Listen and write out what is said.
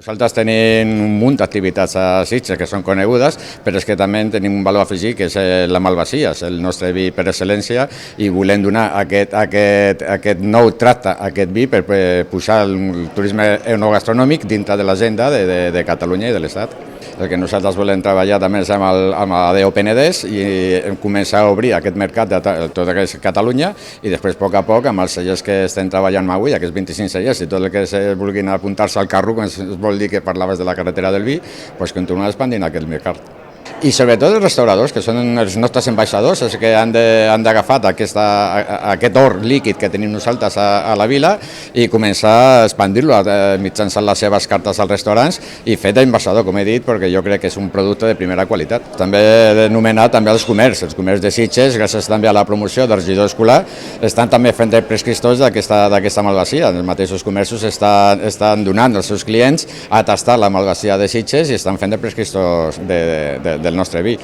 Nosaltres tenim un munt d'activitats a Sitges que són conegudes, però és que també tenim un valor afegit que és la Malvasia, és el nostre vi per excel·lència, i volem donar aquest nou tracte a aquest vi per posar el turisme enogastronòmic dintre de l'agenda de Catalunya i de l'Estat. El que nosaltres volem treballar també és amb l'ADO Penedès i començar a obrir aquest mercat de tota Catalunya i després, a poc, amb els cellers que estem treballant avui, aquests 25 cellers, i tot el que vulguin apuntar-se al carro, que vol dir que parlaves de la carretera del vi, doncs continuar expandint aquest mercat. I sobretot els restauradors, que són els nostres ambaixadors, els que han d'agafar aquest or líquid que tenim nosaltres a la vila i començar a expandir-lo mitjançant les seves cartes als restaurants i fer d'ambaixador, com he dit, perquè jo crec que és un producte de primera qualitat. També he d'anomenar també els comerç de Sitges, gràcies també a la promoció del regidor escolar, estan també fent de prescriptors d'aquesta malvasia. Els mateixos comerços estan donant als seus clients a tastar la malvasia de Sitges i estan fent de prescriptors del nostre vi.